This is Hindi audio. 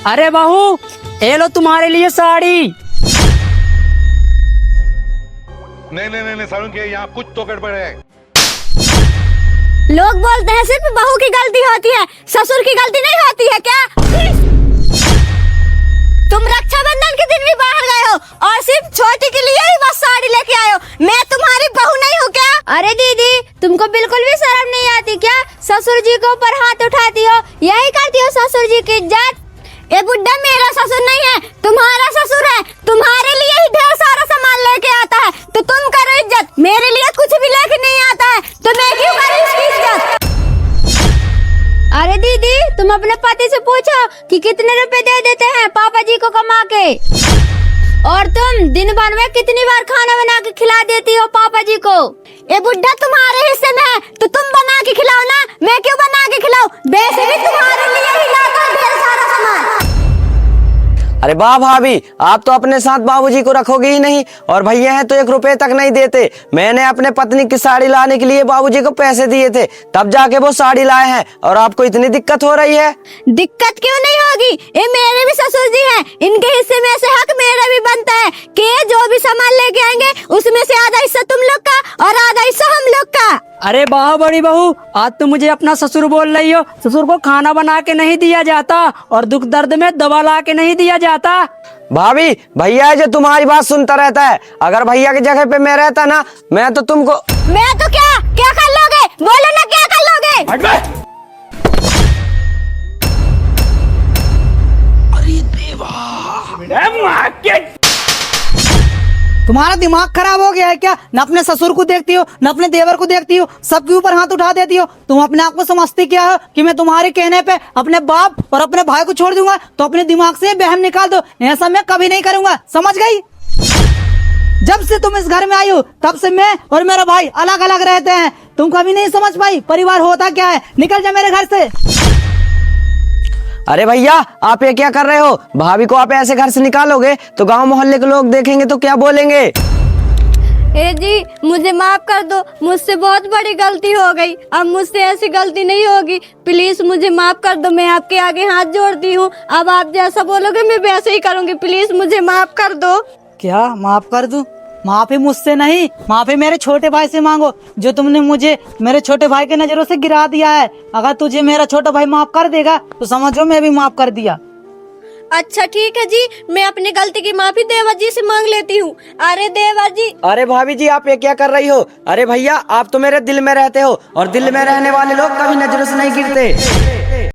अरे बहू, ये लो तुम्हारे लिए साड़ी। नहीं सारुण के यहाँ कुछ तो गड़बड़ है। लोग बोलते हैं सिर्फ बहू की गलती होती है, ससुर की गलती नहीं होती है क्या? तुम रक्षाबंधन के दिन भी बाहर गए हो और सिर्फ छोटी के लिए ही बस साड़ी लेके आए हो। मैं तुम्हारी बहू नहीं हूँ क्या? अरे दीदी, तुमको बिल्कुल भी शर्म नहीं आती क्या? ससुर जी के ऊपर हाथ उठाती हो, यही करती हो ससुर जी की इज्जत। ये बुड्ढा मेरा ससुर नहीं है, तुम्हारा ससुर है। तुम्हारे लिए ही ढेर सारा सामान लेके आता है तो तुम करो इज्जत। मेरे लिए कुछ भी लेके नहीं आता है तो मैं क्यों करूँ इसकी इज्जत? अरे दीदी, तुम अपने पति से पूछो कि कितने रुपए दे देते हैं पापा जी को कमा के। और तुम दिन भर में कितनी बार खाना बना के खिला देती हो पापा जी को। ये बुड्ढा तुम्हारे हिस्से में है तो तुम बना के खिलाओ ना, मैं क्यों बना के खिलाऊं? वैसे भी तुम्हारे लिए ही लाता हूं ढेर सारा सामान। अरे वाह भाभी, आप तो अपने साथ बाबूजी को रखोगे ही नहीं, और भैया हैं तो 1 रुपए तक नहीं देते। मैंने अपने पत्नी की साड़ी लाने के लिए बाबूजी को पैसे दिए थे, तब जाके वो साड़ी लाए हैं, और आपको इतनी दिक्कत हो रही है। दिक्कत क्यों नहीं होगी? ये मेरे भी ससुर जी हैं, इनके हिस्से में से हक मेरा भी बनता है कि ये जो भी सामान लेके आएंगे उसमें से आधा हिस्सा तुम लोग का और आधा हिस्सा हम लोग का। अरे वाह बड़ी बहू, आज तो मुझे अपना ससुर बोल रही हो। ससुर को खाना बना के नहीं दिया जाता और दुख दर्द में दवा ला के नहीं दिया जाता। भाभी, भैया है जो तुम्हारी बात सुनता रहता है। अगर भैया की जगह पे मैं रहता ना, मैं तो तुमको मैं तो क्या क्या कर लोगे? बोलो ना, क्या कर लोगे? तुम्हारा दिमाग खराब हो गया है क्या? न अपने ससुर को देखती हो, न अपने देवर को देखती हो, सबके ऊपर हाथ उठा देती हो। तुम अपने आप को समझती क्या हो कि मैं तुम्हारे कहने पे अपने बाप और अपने भाई को छोड़ दूंगा? तो अपने दिमाग से बहन निकाल दो, ऐसा मैं कभी नहीं करूंगा, समझ गई? जब से तुम इस घर में आई हो तब से मैं और मेरा भाई अलग अलग रहते हैं। तुम कभी नहीं समझ पाई परिवार होता क्या है। निकल जा मेरे घर से। अरे भैया, आप ये क्या कर रहे हो? भाभी को आप ऐसे घर से निकालोगे तो गांव मोहल्ले के लोग देखेंगे तो क्या बोलेंगे? ए जी, मुझे माफ कर दो, मुझसे बहुत बड़ी गलती हो गई। अब मुझसे ऐसी गलती नहीं होगी, प्लीज मुझे माफ कर दो। मैं आपके आगे हाथ जोड़ती हूँ, अब आप जैसा बोलोगे मैं वैसे ही करूँगी। प्लीज मुझे माफ कर दो। क्या माफ कर दूं? माफी मुझसे नहीं, माफी मेरे छोटे भाई से मांगो, जो तुमने मुझे मेरे छोटे भाई की नजरों से गिरा दिया है। अगर तुझे मेरा छोटा भाई माफ कर देगा तो समझो मैं भी माफ कर दिया। अच्छा ठीक है जी, मैं अपनी गलती की माफी देवर जी से मांग लेती हूँ। अरे देवर जी। अरे भाभी जी, आप ये क्या कर रही हो? अरे भैया, आप तो मेरे दिल में रहते हो, और दिल में रहने वाले लोग कभी नजरों से नहीं गिरते।